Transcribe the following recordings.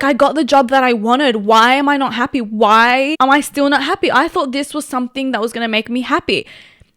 Like, I got the job that I wanted. Why am I not happy? Why am I still not happy? I thought this was something that was going to make me happy.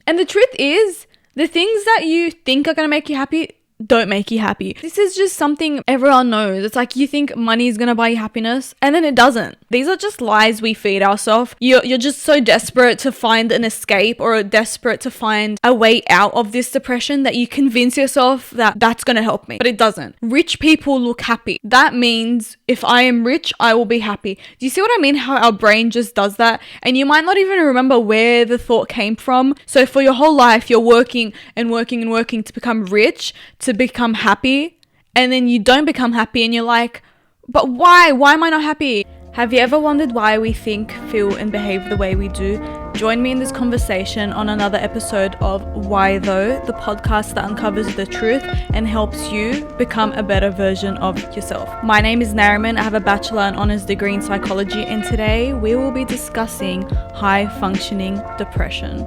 And the truth is, the things that you think are going to make you happy don't make you happy. This is just something everyone knows. It's like you think money is going to buy you happiness, and then it doesn't. These are just lies we feed ourselves. You're just so desperate to find an escape or desperate to find a way out of this depression that you convince yourself that that's going to help me, but it doesn't. Rich people look happy. That means if I am rich, I will be happy. Do you see what I mean? How our brain just does that, and you might not even remember where the thought came from. So for your whole life, you're working and working and working to become rich, to become happy, and then you don't become happy and you're like, but why am I not happy? Have you ever wondered why we think, feel and behave the way we do? Join me in this conversation on another episode of Why Though, the podcast that uncovers the truth and helps you become a better version of yourself. My name is Nariman. I have a bachelor and honors degree in psychology, and today we will be discussing high functioning depression.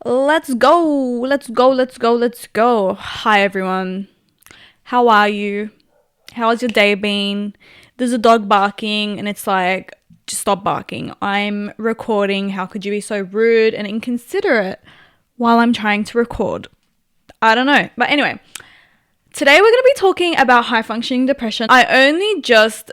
Let's go. Hi everyone. How are you? How's your day been? There's a dog barking and it's like, just stop barking. I'm recording. How could you be so rude and inconsiderate while I'm trying to record? I don't know. But anyway, today we're going to be talking about high functioning depression. I only just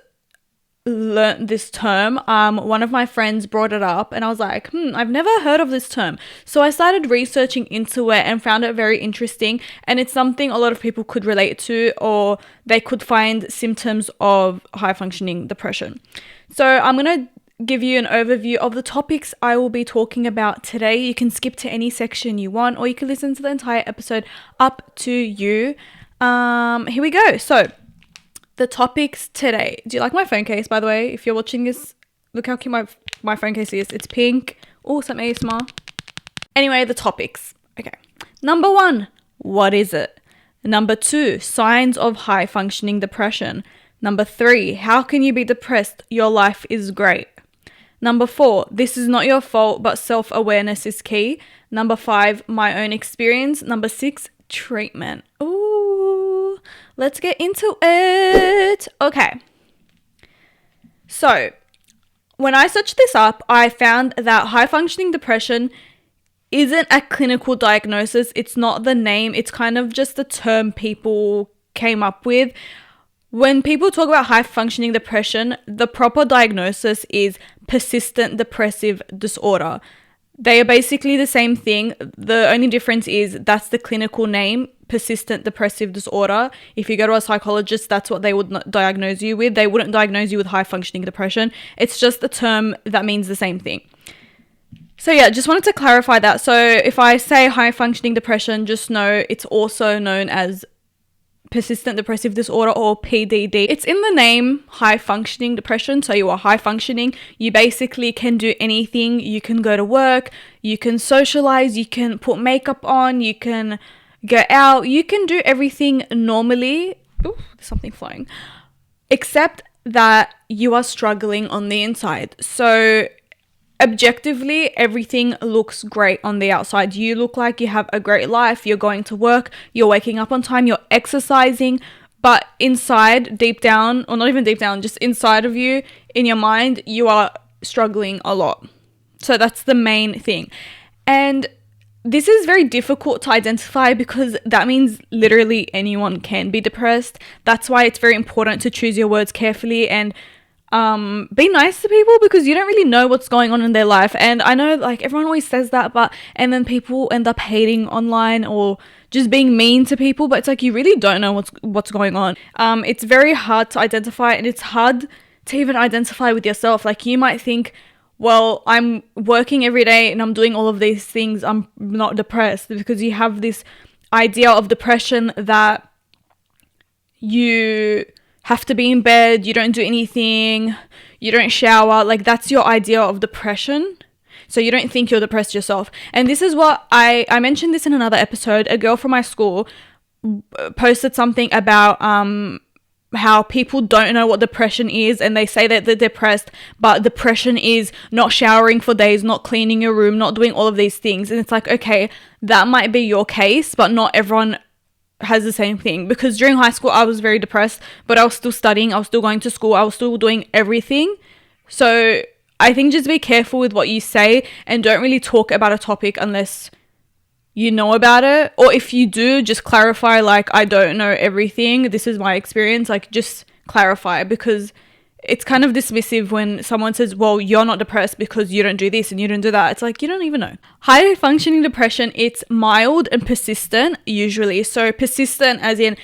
learned this term. One of my friends brought it up and I was like, I've never heard of this term. So I started researching into it and found it very interesting, and it's something a lot of people could relate to, or they could find symptoms of high functioning depression. So I'm going to give you an overview of the topics I will be talking about today. You can skip to any section you want, or you can listen to the entire episode, up to you. Here we go. So the topics today. Do you like my phone case, by the way? If you're watching this, look how cute my phone case is. It's pink. Oh, some ASMR. Anyway, the topics. Okay. Number 1, what is it? Number 2, signs of high functioning depression. Number 3, how can you be depressed? Your life is great. Number 4, this is not your fault, but self-awareness is key. Number 5, my own experience. Number 6, treatment. Ooh, let's get into it. Okay. So, when I searched this up, I found that high functioning depression isn't a clinical diagnosis. It's not the name. It's kind of just a term people came up with. When people talk about high functioning depression, the proper diagnosis is persistent depressive disorder. They are basically the same thing. The only difference is that's the clinical name, persistent depressive disorder. If you go to a psychologist, that's what they would diagnose you with. They wouldn't diagnose you with high functioning depression. It's just a term that means the same thing. So yeah, just wanted to clarify that. So if I say high functioning depression, just know it's also known as persistent depressive disorder, or PDD. It's in the name, high functioning depression. So you are high functioning. You basically can do anything. You can go to work, you can socialize, you can put makeup on, you can go out, you can do everything normally. Ooh, there's something flying. Except that you are struggling on the inside. So objectively, everything looks great on the outside. You look like you have a great life. You're going to work, you're waking up on time, you're exercising, but inside, deep down, or not even deep down, just inside of you, in your mind, you are struggling a lot. So that's the main thing. And this is very difficult to identify because that means literally anyone can be depressed. That's why it's very important to choose your words carefully and be nice to people, because you don't really know what's going on in their life. And I know, like, everyone always says that, and then people end up hating online or just being mean to people, but it's like you really don't know what's going on. It's very hard to identify, and it's hard to even identify with yourself. Like, you might think, well, I'm working every day and I'm doing all of these things, I'm not depressed, because you have this idea of depression that you have to be in bed, you don't do anything, you don't shower. Like, that's your idea of depression. So you don't think you're depressed yourself. And this is what I mentioned this in another episode. A girl from my school posted something about how people don't know what depression is, and they say that they're depressed, but depression is not showering for days, not cleaning your room, not doing all of these things. And it's like, okay, that might be your case, but not everyone has the same thing, because during high school I was very depressed, but I was still studying, I was still going to school, I was still doing everything. So I think just be careful with what you say, and don't really talk about a topic unless you know about it, or if you do, just clarify, like, I don't know everything, this is my experience, like, just clarify, because it's kind of dismissive when someone says, well, you're not depressed because you don't do this and you don't do that. It's like, you don't even know. High functioning depression, it's mild and persistent usually. So persistent as in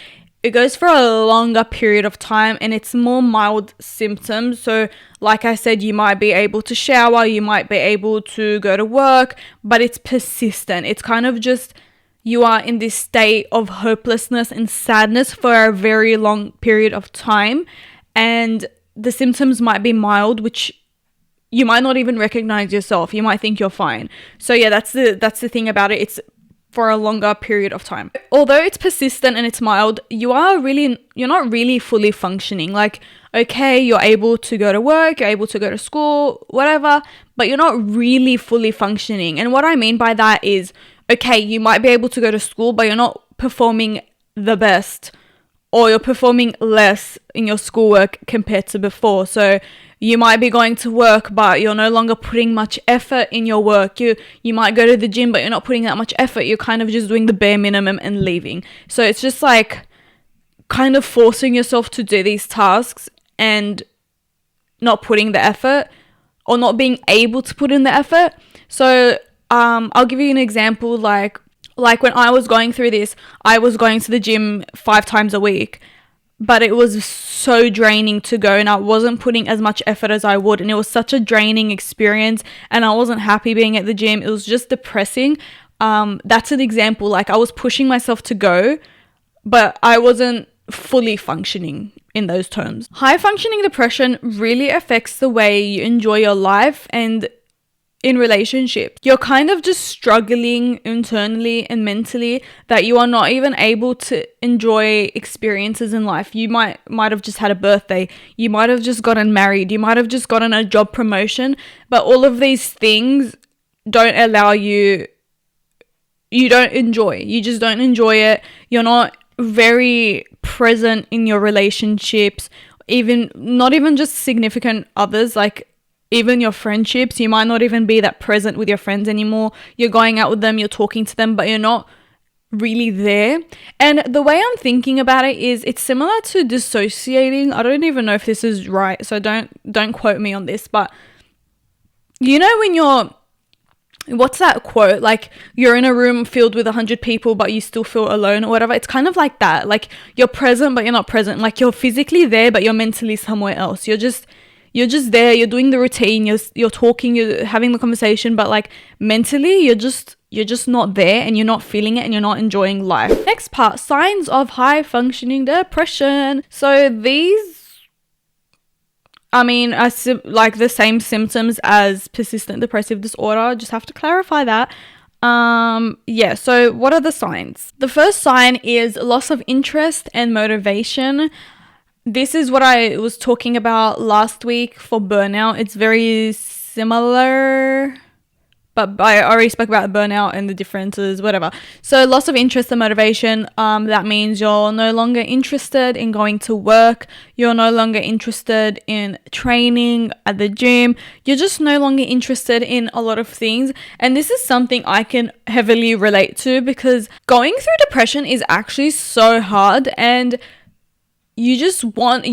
it goes for a longer period of time, and it's more mild symptoms. So like I said, you might be able to shower, you might be able to go to work, but it's persistent. It's kind of just you are in this state of hopelessness and sadness for a very long period of time, and the symptoms might be mild, which you might not even recognize yourself. You might think you're fine. So yeah, that's the thing about it. It's for a longer period of time. Although it's persistent and it's mild, you're not really fully functioning. Like, okay, you're able to go to work, you're able to go to school, whatever, but you're not really fully functioning. And what I mean by that is, okay, you might be able to go to school, but you're not performing the best, or you're performing less in your schoolwork compared to before. So you might be going to work, but you're no longer putting much effort in your work. You might go to the gym, but you're not putting that much effort. You're kind of just doing the bare minimum and leaving. So it's just like kind of forcing yourself to do these tasks and not putting the effort, or not being able to put in the effort. So I'll give you an example. Like when I was going through this, I was going to the gym 5 times a week, but it was so draining to go, and I wasn't putting as much effort as I would, and it was such a draining experience, and I wasn't happy being at the gym. It was just depressing. That's an example. Like, I was pushing myself to go, but I wasn't fully functioning in those terms. High functioning depression really affects the way you enjoy your life and in relationships. You're kind of just struggling internally and mentally, that you are not even able to enjoy experiences in life. You might have just had a birthday, you might have just gotten married, you might have just gotten a job promotion, but all of these things don't allow you just don't enjoy it. You're not very present in your relationships, not even just significant others, like even your friendships. You might not even be that present with your friends anymore. You're going out with them, you're talking to them, but you're not really there. And the way I'm thinking about it is, it's similar to dissociating. I don't even know if this is right, so don't quote me on this, but you know when what's that quote? Like, you're in a room filled with 100 people, but you still feel alone or whatever. It's kind of like that. Like, you're present, but you're not present. Like, you're physically there, but you're mentally somewhere else. You're just there, you're doing the routine, you're talking, you're having the conversation, but like mentally you're just not there, and you're not feeling it, and you're not enjoying life. Next part, signs of high functioning depression. So these, I mean, are like the same symptoms as persistent depressive disorder. Just have to clarify that. So what are the signs? The first sign is loss of interest and motivation. This is what I was talking about last week for burnout. It's very similar, but I already spoke about burnout and the differences, whatever. So loss of interest and motivation, that means you're no longer interested in going to work. You're no longer interested in training at the gym. You're just no longer interested in a lot of things. And this is something I can heavily relate to, because going through depression is actually so hard, and you just want to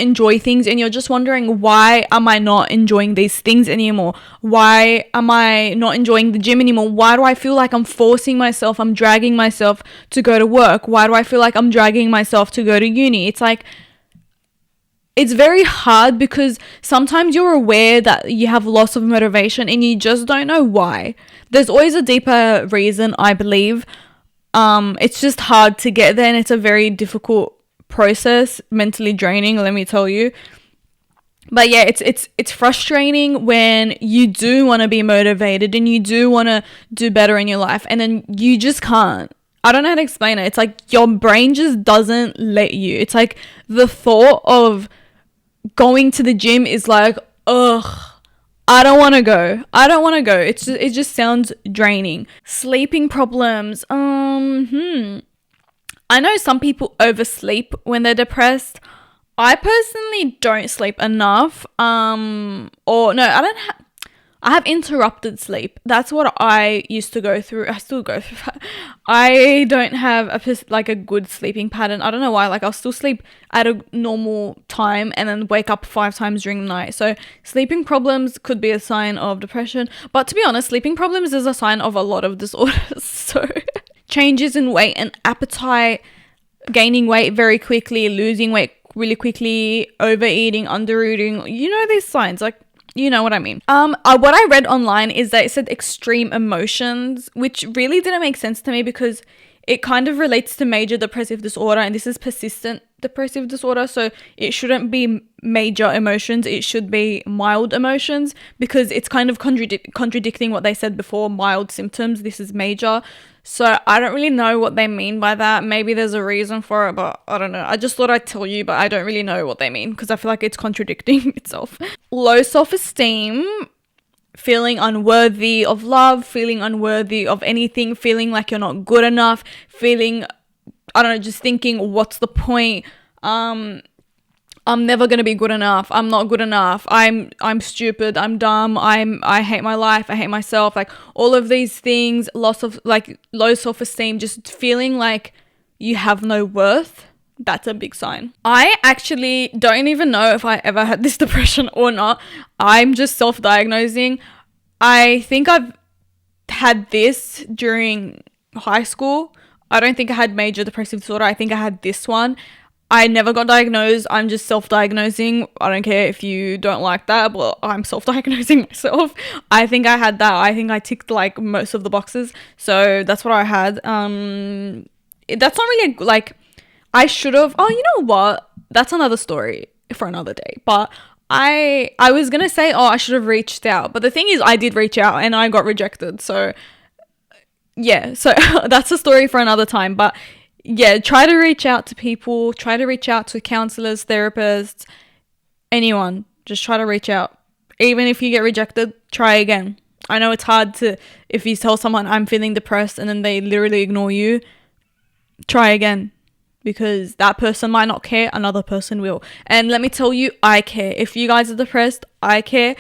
enjoy things, and you're just wondering, why am I not enjoying these things anymore? Why am I not enjoying the gym anymore? Why do I feel like I'm forcing myself, I'm dragging myself to go to work? Why do I feel like I'm dragging myself to go to uni? It's like, it's very hard, because sometimes you're aware that you have loss of motivation and you just don't know why. There's always a deeper reason, I believe. It's just hard to get there, and it's a very difficult process, mentally draining, let me tell you. But yeah, it's frustrating when you do want to be motivated and you do want to do better in your life, and then you just can't. I don't know how to explain it. It's like your brain just doesn't let you. It's like the thought of going to the gym is like, ugh, I don't want to go. I don't want to go. It just sounds draining. Sleeping problems. I know some people oversleep when they're depressed. I personally don't sleep enough. Or no, I have interrupted sleep. That's what I used to go through. I still go through that. I don't have a good sleeping pattern. I don't know why. Like, I'll still sleep at a normal time and then wake up 5 times during the night. So sleeping problems could be a sign of depression. But to be honest, sleeping problems is a sign of a lot of disorders. So changes in weight and appetite, gaining weight very quickly, losing weight really quickly, overeating, undereating. You know these signs. Like, you know what I mean. What I read online is that it said extreme emotions, which really didn't make sense to me because it kind of relates to major depressive disorder, and this is persistent depressive disorder, so it shouldn't be major emotions, it should be mild emotions, because it's kind of contradicting what they said before, mild symptoms, this is major. So I don't really know what they mean by that. Maybe there's a reason for it, but I don't know. I just thought I'd tell you, but I don't really know what they mean because I feel like it's contradicting itself. Low self-esteem, feeling unworthy of love, feeling unworthy of anything, feeling like you're not good enough, feeling, I don't know, just thinking, what's the point? I'm never going to be good enough. I'm not good enough. I'm stupid. I'm dumb. I hate my life. I hate myself. Like, all of these things, low self-esteem, just feeling like you have no worth. That's a big sign. I actually don't even know if I ever had this depression or not. I'm just self-diagnosing. I think I've had this during high school. I don't think I had major depressive disorder. I think I had this one. I never got diagnosed. I'm just self-diagnosing. I don't care if you don't like that, but I'm self-diagnosing myself. I think I had that. I think I ticked like most of the boxes. So that's what I had. That's not really like, I should have. Oh, you know what? That's another story for another day. But I was going to say, I should have reached out. But the thing is, I did reach out and I got rejected. So yeah, so that's a story for another time. But yeah, try to reach out to people, try to reach out to counselors, therapists, anyone. Just try to reach out. Even if you get rejected, try again. I know it's hard if you tell someone I'm feeling depressed and then they literally ignore you, try again. Because that person might not care, another person will. And let me tell you, I care. If you guys are depressed, I care.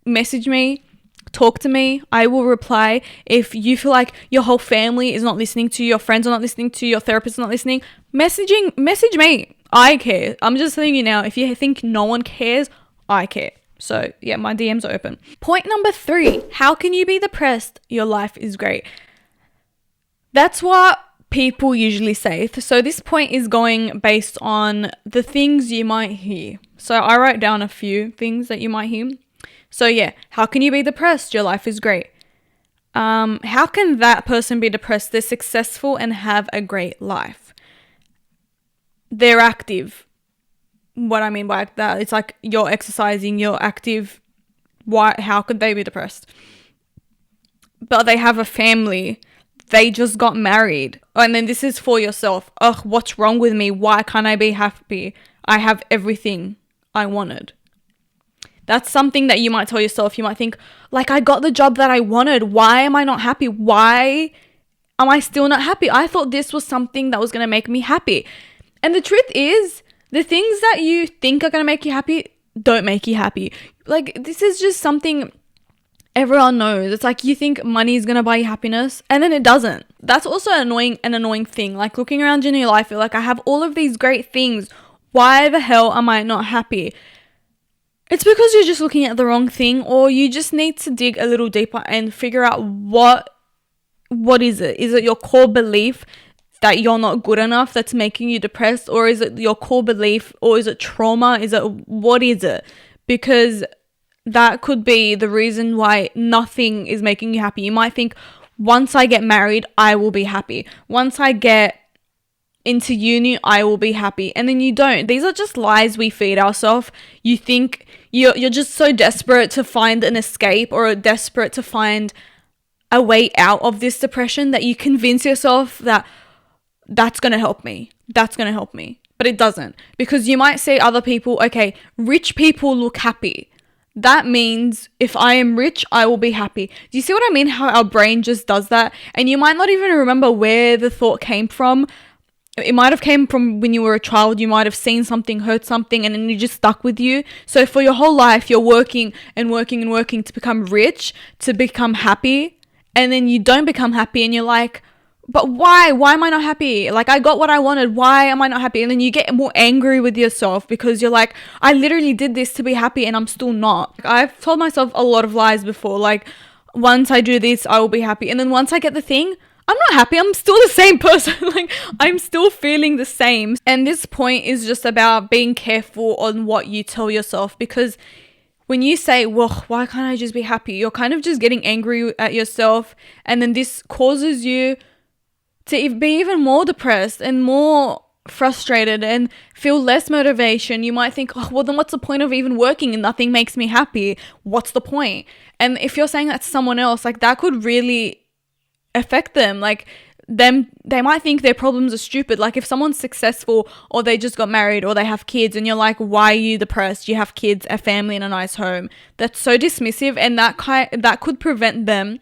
Message me. Talk to me. I will reply. If you feel like your whole family is not listening to you, your friends are not listening to you, your therapist is not listening, message me. I care. I'm just telling you now, if you think no one cares, I care. So yeah, my DMs are open. Point number 3, how can you be depressed? Your life is great. That's what people usually say. So this point is going based on the things you might hear. So I wrote down a few things that you might hear. So yeah, how can you be depressed? Your life is great. How can that person be depressed? They're successful and have a great life. They're active. What I mean by that, it's like you're exercising, you're active. Why? How could they be depressed? But they have a family. They just got married. And then this is for yourself. Ugh, what's wrong with me? Why can't I be happy? I have everything I wanted. That's something that you might tell yourself. You might think, like, I got the job that I wanted. Why am I not happy? Why am I still not happy? I thought this was something that was going to make me happy. And the truth is, the things that you think are going to make you happy don't make you happy. Like, this is just something everyone knows. It's like you think money is going to buy you happiness and then it doesn't. That's also an annoying thing. Like, looking around in your life, you're like, I have all of these great things. Why the hell am I not happy? It's because you're just looking at the wrong thing, or you just need to dig a little deeper and figure out what is it? Is it your core belief that you're not good enough that's making you depressed, or is it your core belief, or is it trauma? What is it? Because that could be the reason why nothing is making you happy. You might think, once I get married, I will be happy. Once I get into uni, I will be happy. And then you don't. These are just lies we feed ourselves. You think you're just so desperate to find an escape or desperate to find a way out of this depression that you convince yourself that that's going to help me. That's going to help me. But it doesn't. Because you might see other people, okay, rich people look happy. that means if I am rich, I will be happy. Do you see what I mean? How our brain just does that? And you might not even remember where the thought came from. It might have came from when you were a child. You might have seen something, heard something, and then it just stuck with you. So for your whole life, you're working and working and working to become rich, to become happy. And then you don't become happy and you're like, but why? Why am I not happy? Like, I got what I wanted. Why am I not happy? And then you get more angry with yourself because you're like, I literally did this to be happy and I'm still not. Like, I've told myself a lot of lies before. Like, once I do this, I will be happy. And then once I get the thing, I'm not happy. I'm still the same person. Like, I'm still feeling the same. And this point is just about being careful on what you tell yourself, because when you say, well, why can't I just be happy? You're kind of just getting angry at yourself. And then this causes you to be even more depressed and more frustrated and feel less motivation. You might think, oh, well, then what's the point of even working and nothing makes me happy? What's the point? And if you're saying that to someone else, like, that could really affect them. Like, they might think their problems are stupid. Like, if someone's successful or they just got married or they have kids and you're like, why are you depressed? You have kids, a family, and a nice home. That's so dismissive, and that could prevent them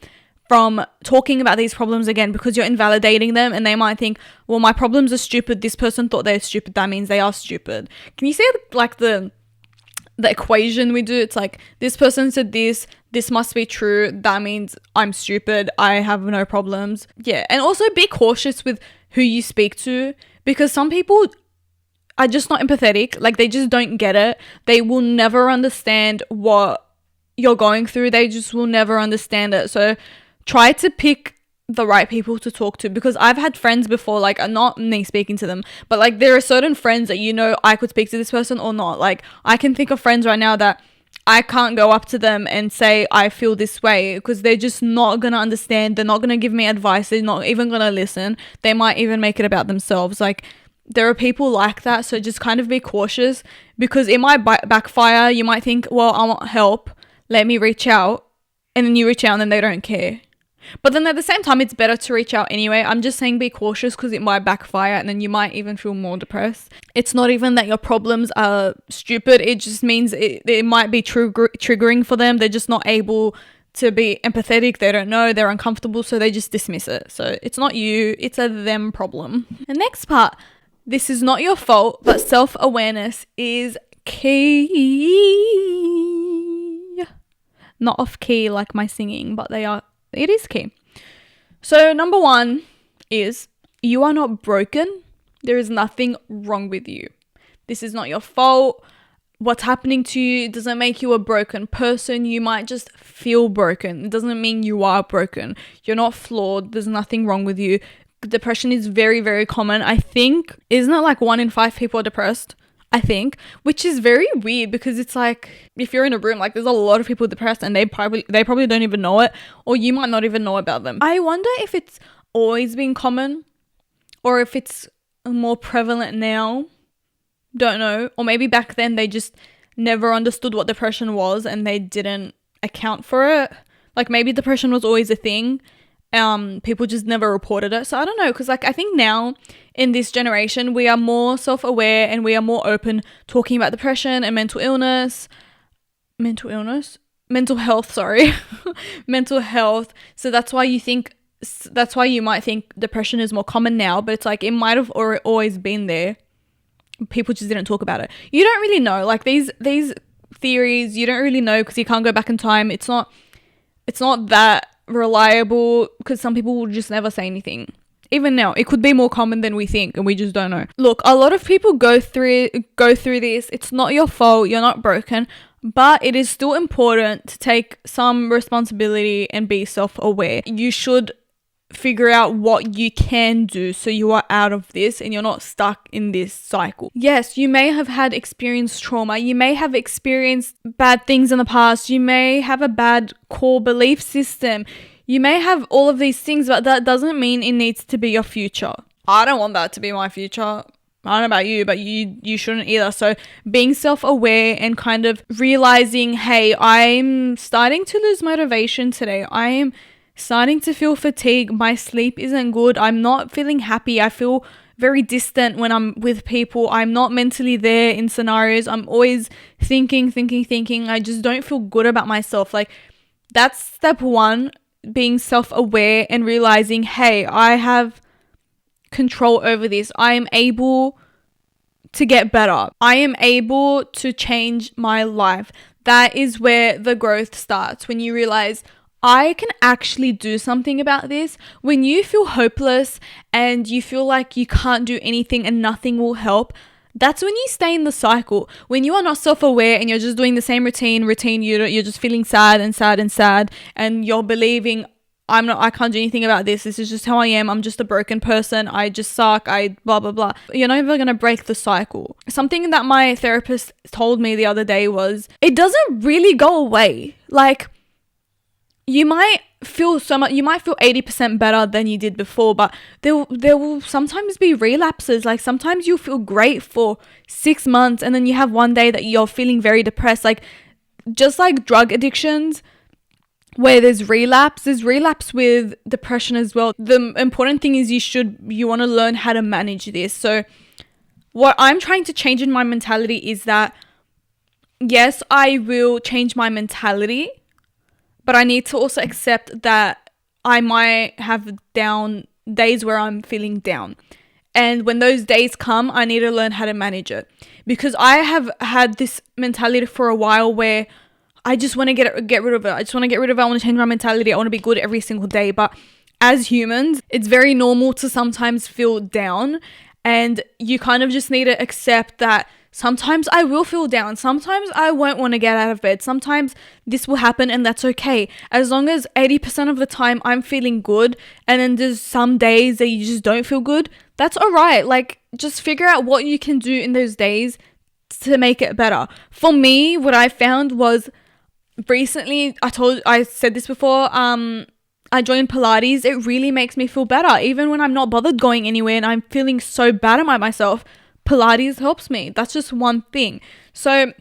from talking about these problems again, because you're invalidating them, and they might think, well, my problems are stupid. This person thought they're stupid. That means they are stupid. Can you see like the equation we do? It's like, this person said this must be true. That means I'm stupid. I have no problems. Yeah. And also be cautious with who you speak to, because some people are just not empathetic. Like, they just don't get it. They will never understand what you're going through. They just will never understand it. So try to pick the right people to talk to, because I've had friends before, like, not me speaking to them, but like, there are certain friends that, you know, I could speak to this person or not. Like, I can think of friends right now that I can't go up to them and say I feel this way, because they're just not going to understand. They're not going to give me advice. They're not even going to listen. They might even make it about themselves. Like, there are people like that. So just kind of be cautious, because it might backfire. You might think, well, I want help, let me reach out. And then you reach out and then they don't care. But then at the same time, it's better to reach out anyway. I'm just saying be cautious, because it might backfire and then you might even feel more depressed. It's not even that your problems are stupid. It just means it might be triggering for them. They're just not able to be empathetic. They don't know. They're uncomfortable. So they just dismiss it. So it's not you. It's a them problem. The next part, this is not your fault, but self-awareness is key. Not off key like my singing, but it is key. So number 1 is, you are not broken. There is nothing wrong with you. This is not your fault. What's happening to you doesn't make you a broken person. You might just feel broken. It doesn't mean you are broken. You're not flawed. There's nothing wrong with you. Depression is very, very common. I think, isn't it like 1 in 5 people are depressed? I think, which is very weird, because it's like, if you're in a room, like, there's a lot of people depressed and they probably don't even know it, or you might not even know about them. I wonder if it's always been common, or if it's more prevalent now. Don't know. Or maybe back then they just never understood what depression was and they didn't account for it. Like, maybe depression was always a thing. People just never reported it. So I don't know, because like, I think now in this generation we are more self-aware and we are more open talking about depression and mental health, sorry. Mental health. So that's why you might think depression is more common now, but it's like, it might have always been there. People just didn't talk about it. You don't really know, like, these theories, you don't really know, because you can't go back in time. It's not that reliable, because some people will just never say anything. Even now, it could be more common than we think, and we just don't know. Look, a lot of people go through this. It's not your fault. You're not broken, but it is still important to take some responsibility and be self-aware. You should figure out what you can do so you are out of this and you're not stuck in this cycle. Yes, you may have experienced trauma. You may have experienced bad things in the past. You may have a bad core belief system. You may have all of these things, but that doesn't mean it needs to be your future. I don't want that to be my future. I don't know about you, but you shouldn't either. So being self-aware and kind of realizing, hey, I'm starting to lose motivation today. I am starting to feel fatigue. My sleep isn't good. I'm not feeling happy. I feel very distant when I'm with people. I'm not mentally there in scenarios. I'm always thinking. I just don't feel good about myself. Like, that's step one, being self-aware and realizing, hey, I have control over this. I am able to get better. I am able to change my life. That is where the growth starts. When you realize, I can actually do something about this. When you feel hopeless and you feel like you can't do anything and nothing will help, that's when you stay in the cycle. When you are not self-aware and you're just doing the same routine, you're just feeling sad and you're believing, I can't do anything about this. This is just how I am. I'm just a broken person. I just suck. I blah, blah, blah. You're never going to break the cycle. Something that my therapist told me the other day was, it doesn't really go away. Like, you might feel 80% better than you did before, but there will sometimes be relapses. Like, sometimes you feel great for 6 months and then you have one day that you're feeling very depressed. Like, just like drug addictions, where there's relapse with depression as well. The important thing is you want to learn how to manage this. So what I'm trying to change in my mentality is that, yes, I will change my mentality, but I need to also accept that I might have down days where I'm feeling down. And when those days come, I need to learn how to manage it. Because I have had this mentality for a while where I just want to get rid of it. I want to change my mentality. I want to be good every single day. But as humans, it's very normal to sometimes feel down. And you kind of just need to accept that sometimes I will feel down. Sometimes I won't want to get out of bed. Sometimes this will happen and that's okay. As long as 80% of the time I'm feeling good and then there's some days that you just don't feel good, that's all right. Like, just figure out what you can do in those days to make it better. For me, what I found was, recently, I said this before, I joined Pilates. It really makes me feel better. Even when I'm not bothered going anywhere and I'm feeling so bad about myself, Pilates helps me. That's just one thing. So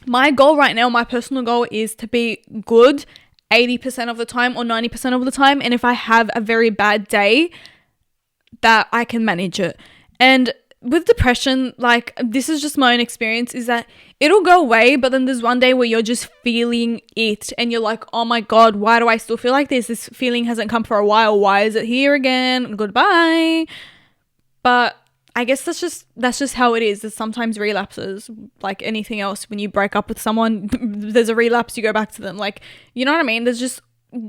my goal right now, my personal goal, is to be good 80% of the time or 90% of the time. And if I have a very bad day, that I can manage it. And with depression, like, this is just my own experience, is that it'll go away, but then there's one day where you're just feeling it and you're like, oh my God, why do I still feel like this? This feeling hasn't come for a while. Why is it here again? Goodbye. But I guess that's just how it is. There's sometimes relapses, like anything else. When you break up with someone, there's a relapse, you go back to them. Like, you know what I mean?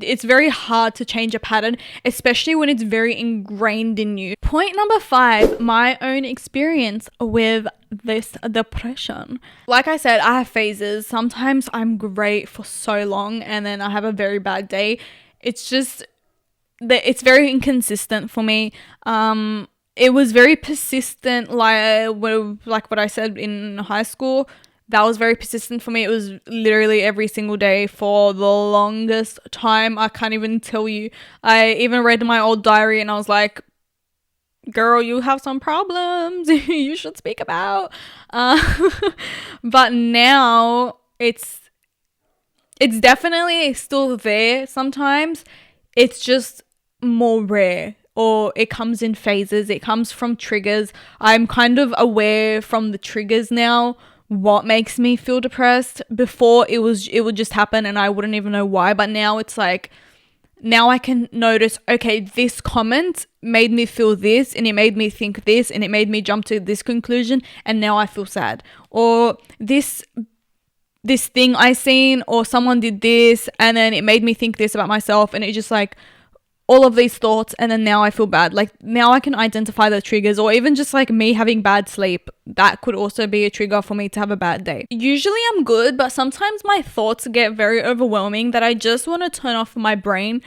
It's very hard to change a pattern, especially when it's very ingrained in you. Point number 5, my own experience with this depression. Like I said, I have phases. Sometimes I'm great for so long and then I have a very bad day. It's just that it's very inconsistent for me. It was very persistent, like what I said in high school. That was very persistent for me. It was literally every single day for the longest time. I can't even tell you. I even read my old diary and I was like, girl, you have some problems you should speak about. But now it's definitely still there sometimes. It's just more rare, or it comes in phases. It comes from triggers. I'm kind of aware from the triggers now what makes me feel depressed. Before, it would just happen and I wouldn't even know why, but now it's like, now I can notice, okay, this comment made me feel this and it made me think this and it made me jump to this conclusion and now I feel sad. Or this thing I seen, or someone did this and then it made me think this about myself, and it just like all of these thoughts, and then now I feel bad. Like, now I can identify the triggers, or even just like me having bad sleep. That could also be a trigger for me to have a bad day. Usually I'm good, but sometimes my thoughts get very overwhelming that I just want to turn off my brain.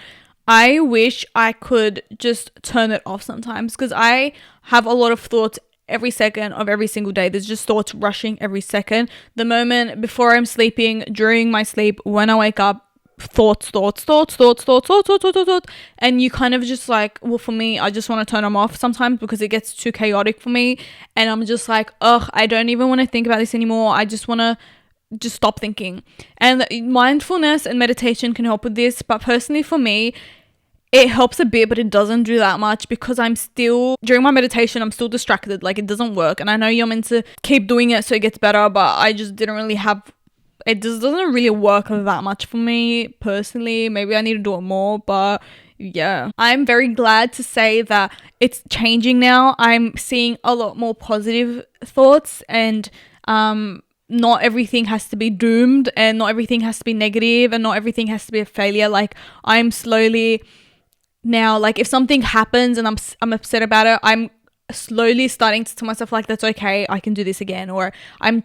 I wish I could just turn it off sometimes, because I have a lot of thoughts every second of every single day. There's just thoughts rushing every second. The moment before I'm sleeping, during my sleep, when I wake up, thoughts, and you kind of just like, well, for me, I just want to turn them off sometimes because it gets too chaotic for me, and I'm just like, ugh, I don't even want to think about this anymore. I just want to just stop thinking. And mindfulness and meditation can help with this, but personally for me, It helps a bit, but it doesn't do that much because during my meditation, I'm still distracted. Like, it doesn't work. And I know you're meant to keep doing it so it gets better, but I just didn't really it just doesn't really work that much for me personally. Maybe I need to do it more, but yeah. I'm very glad to say that it's changing now. I'm seeing a lot more positive thoughts, and not everything has to be doomed, and not everything has to be negative, and not everything has to be a failure. Like, I'm slowly now, like, if something happens and I'm upset about it, I'm slowly starting to tell myself, like, that's okay, I can do this again. Or I'm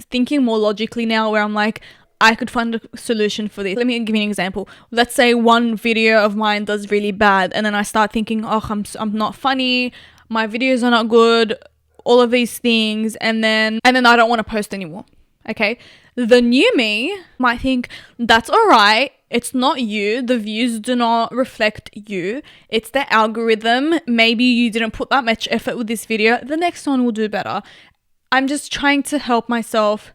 thinking more logically now, where I'm like, I could find a solution for this. Let me give you an example. Let's say one video of mine does really bad, and then I start thinking, oh, I'm not funny, my videos are not good, all of these things, and then I don't want to post anymore. Okay, the new me might think, that's all right, it's not you, the views do not reflect you, it's the algorithm, maybe you didn't put that much effort with this video, the next one will do better. I'm just trying to help myself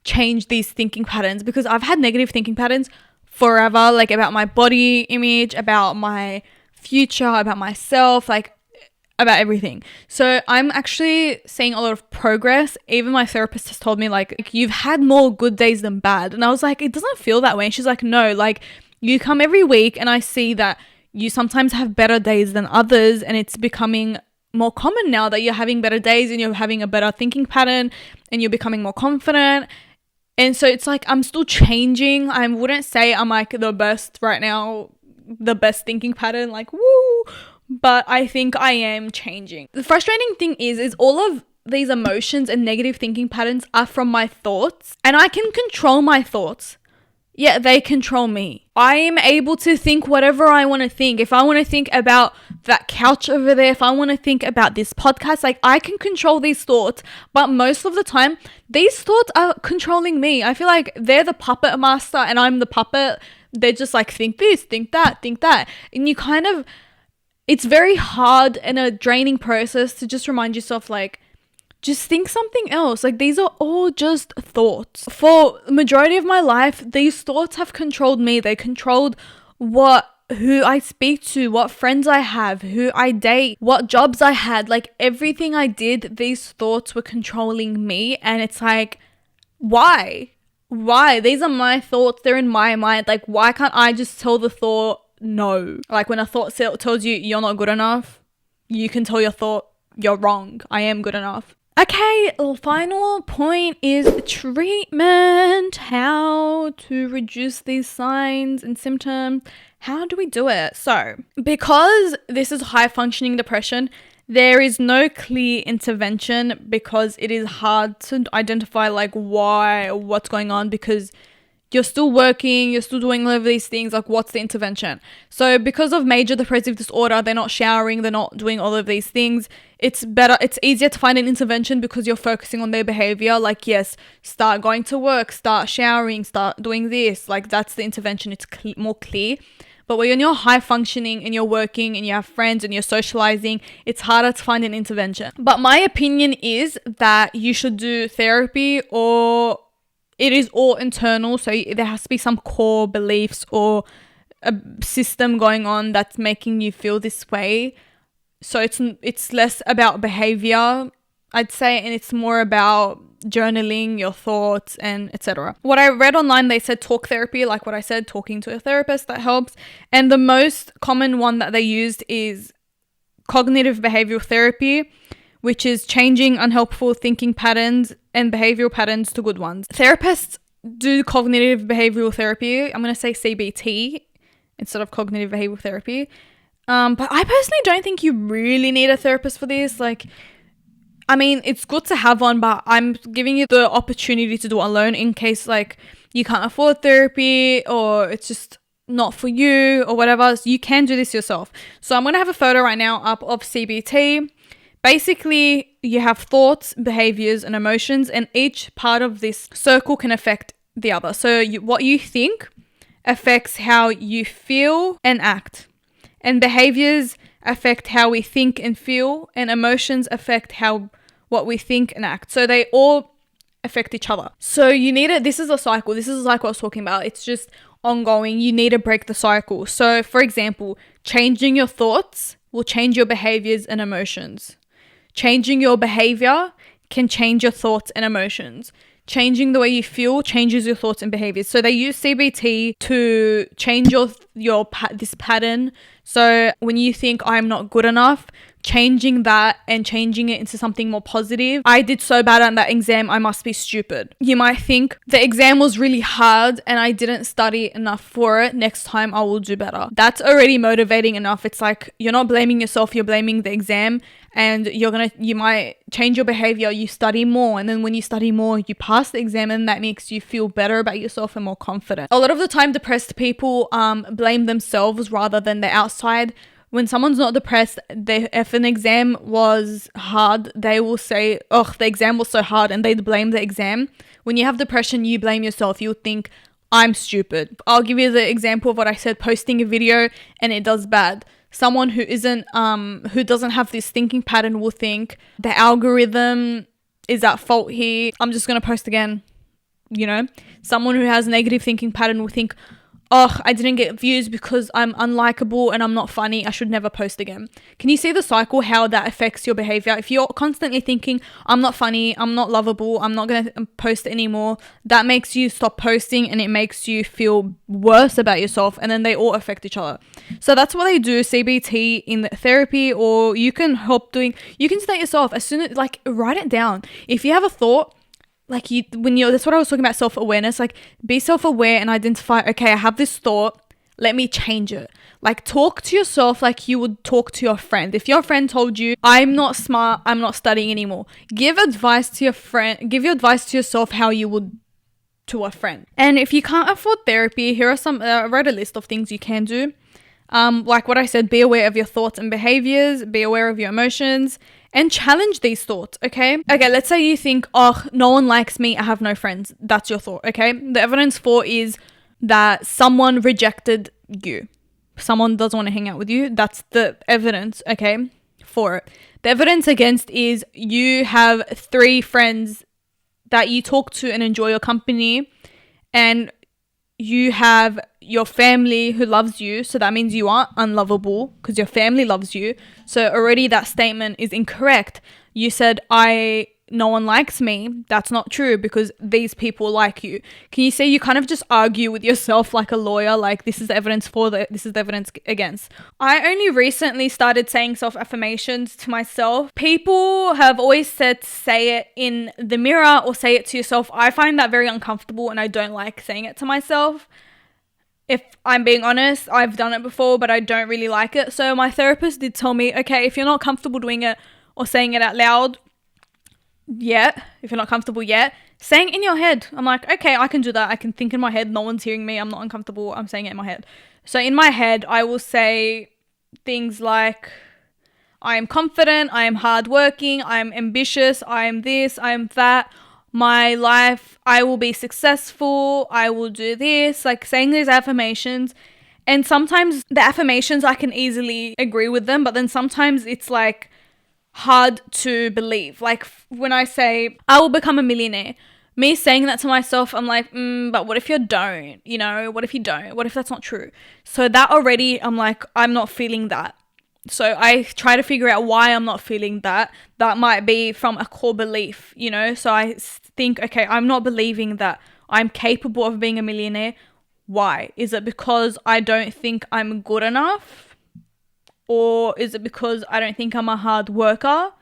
change these thinking patterns, because I've had negative thinking patterns forever, like about my body image, about my future, about myself, like about everything. So I'm actually seeing a lot of progress. Even my therapist has told me, like, you've had more good days than bad. And I was like, it doesn't feel that way. And she's like, no, like, you come every week and I see that you sometimes have better days than others, and it's becoming more common now that you're having better days and you're having a better thinking pattern and you're becoming more confident. And so it's like, I'm still changing. I wouldn't say I'm like the best right now, the best thinking pattern, like, woo, but I think I am changing. The frustrating thing is all of these emotions and negative thinking patterns are from my thoughts, and I can control my thoughts. Yeah, they control me. I am able to think whatever I want to think. If I want to think about that couch over there, if I want to think about this podcast, like, I can control these thoughts. But most of the time, these thoughts are controlling me. I feel like they're the puppet master and I'm the puppet. They're just like, think this, think that, think that. And you kind of, it's very hard and a draining process to just remind yourself, like, just think something else. Like, these are all just thoughts. For the majority of my life, these thoughts have controlled me. They controlled who I speak to, what friends I have, who I date, what jobs I had. Like, everything I did, these thoughts were controlling me. And it's like, why? These are my thoughts. They're in my mind. Like, why can't I just tell the thought no? Like, when a thought tells you you're not good enough, you can tell your thought, you're wrong, I am good enough. Okay, the final point is treatment. How to reduce these signs and symptoms. How do we do it? So, because this is high functioning depression, there is no clear intervention, because it is hard to identify, like, what's going on, because you're still working, you're still doing all of these things, like, what's the intervention? So because of major depressive disorder, they're not showering, they're not doing all of these things, it's easier to find an intervention because you're focusing on their behavior. Like, yes, start going to work, start showering, start doing this, like, that's the intervention. It's more clear. But when you're high functioning and you're working and you have friends and you're socializing, it's harder to find an intervention. But my opinion is that you should do therapy, or it is all internal. So there has to be some core beliefs or a system going on that's making you feel this way. So it's less about behavior, I'd say, and it's more about journaling your thoughts and etc. What I read online, they said talk therapy, like what I said, talking to a therapist, that helps. And the most common one that they used is cognitive behavioral therapy, which is changing unhelpful thinking patterns and behavioral patterns to good ones. Therapists do cognitive behavioral therapy. I'm going to say CBT instead of cognitive behavioral therapy. But I personally don't think you really need a therapist for this. Like, I mean, it's good to have one, but I'm giving you the opportunity to do it alone in case, like, you can't afford therapy or it's just not for you or whatever. So you can do this yourself. So I'm going to have a photo right now up of CBT. Basically, you have thoughts, behaviors, and emotions, and each part of this circle can affect the other. So what you think affects how you feel and act. And behaviors affect how we think and feel, and emotions affect what we think and act. So they all affect each other. So you need it. This is a cycle. This is like what I was talking about. It's just ongoing. You need to break the cycle. So, for example, changing your thoughts will change your behaviors and emotions. Changing your behavior can change your thoughts and emotions. Changing the way you feel changes your thoughts and behaviors. So they use CBT to change this pattern. So when you think I'm not good enough, changing that and changing it into something more positive. I did so bad on that exam, I must be stupid. You might think the exam was really hard and I didn't study enough for it. Next time I will do better. That's already motivating enough. It's like you're not blaming yourself, you're blaming the exam, and you might change your behavior. You study more, and then when you study more, you pass the exam, and that makes you feel better about yourself and more confident. A lot of the time, depressed people blame themselves rather than the outside. When someone's not depressed, if an exam was hard, they will say, oh, the exam was so hard, and they'd blame the exam. When you have depression, you blame yourself. You'll think, I'm stupid. I'll give you the example of what I said, posting a video and it does bad. Someone who doesn't have this thinking pattern will think the algorithm is at fault here. I'm just going to post again. Someone who has negative thinking pattern will think, oh, I didn't get views because I'm unlikable and I'm not funny. I should never post again. Can you see the cycle, how that affects your behavior? If you're constantly thinking, I'm not funny, I'm not lovable, I'm not going to post anymore, that makes you stop posting and it makes you feel worse about yourself, and then they all affect each other. So that's what they do, CBT in the therapy, or you can say yourself as soon as, write it down. If you have a thought, that's what I was talking about, self-awareness, be self-aware and identify, okay, I have this thought, let me change it. Talk to yourself like you would talk to your friend. If your friend told you, I'm not smart, I'm not studying anymore, give advice to your friend, give your advice to yourself how you would to a friend. And if you can't afford therapy, here are some, I wrote a list of things you can do. Like what I said, be aware of your thoughts and behaviors, be aware of your emotions, and challenge these thoughts, okay? Okay, let's say you think, oh, no one likes me, I have no friends. That's your thought, okay? The evidence for is that someone rejected you. Someone doesn't want to hang out with you. That's the evidence, okay, for it. The evidence against is you have 3 friends that you talk to and enjoy your company, and you have your family who loves you, so that means you aren't unlovable because your family loves you. So already that statement is incorrect. You said, no one likes me. That's not true because these people like you. Can you see you kind of just argue with yourself like a lawyer, like this is the evidence for this is the evidence against. I only recently started saying self-affirmations to myself. People have always said to say it in the mirror or say it to yourself. I find that very uncomfortable and I don't like saying it to myself. If I'm being honest, I've done it before, but I don't really like it. So my therapist did tell me, okay, if you're not comfortable doing it or saying it out loud, if you're not comfortable yet, saying it in your head. I'm like, okay, I can do that. I can think in my head. No one's hearing me. I'm not uncomfortable. I'm saying it in my head. So in my head, I will say things like, I am confident. I am hardworking. I am ambitious. I am this. I am that. My life, I will be successful. I will do this. Saying these affirmations. And sometimes the affirmations, I can easily agree with them. But then sometimes it's hard to believe. When I say I will become a millionaire, me saying that to myself, I'm like, but what if you don't? What if you don't? What if that's not true? So that already, I'm like, I'm not feeling that. So I try to figure out why I'm not feeling that. That might be from a core belief, So I think, okay, I'm not believing that I'm capable of being a millionaire. Why? Is it because I don't think I'm good enough? Or is it because I don't think I'm a hard worker?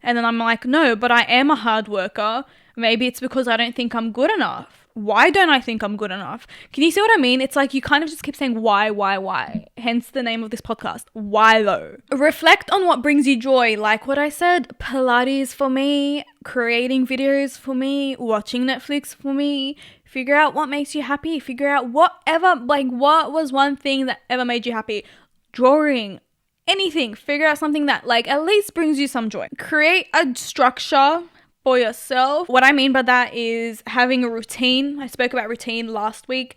And then I'm like, no, but I am a hard worker. Maybe it's because I don't think I'm good enough. Why don't I think I'm good enough? Can you see what I mean? It's you kind of just keep saying why? Hence the name of this podcast. Why though? Reflect on what brings you joy. Like what I said, Pilates for me, creating videos for me, watching Netflix for me. Figure out what makes you happy. Figure out what was one thing that ever made you happy. Drawing. Anything. Figure out something that at least brings you some joy. Create a structure for yourself. What I mean by that is having a routine. I spoke about routine last week.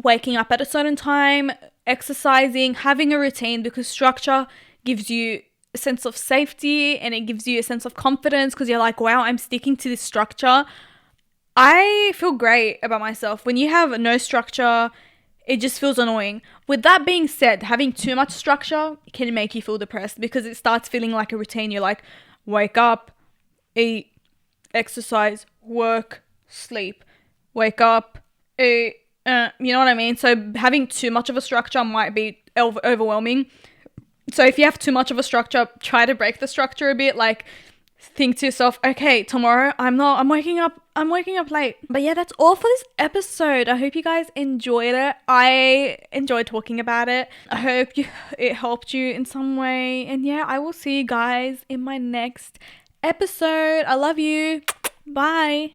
Waking up at a certain time, exercising, having a routine, because structure gives you a sense of safety and it gives you a sense of confidence because you're like, wow, I'm sticking to this structure. I feel great about myself. When you have no structure, It just feels annoying. With that being said, having too much structure can make you feel depressed because it starts feeling like a routine. You're like, wake up, eat, exercise, work, sleep, wake up, eat, you know what I mean? So having too much of a structure might be overwhelming. So if you have too much of a structure, try to break the structure a bit. Like, think to yourself, okay, tomorrow I'm waking up late. But yeah, that's all for this episode. I hope you guys enjoyed it. I enjoyed talking about it. I hope it helped you in some way. And yeah, I will see you guys in my next episode. I love you. Bye.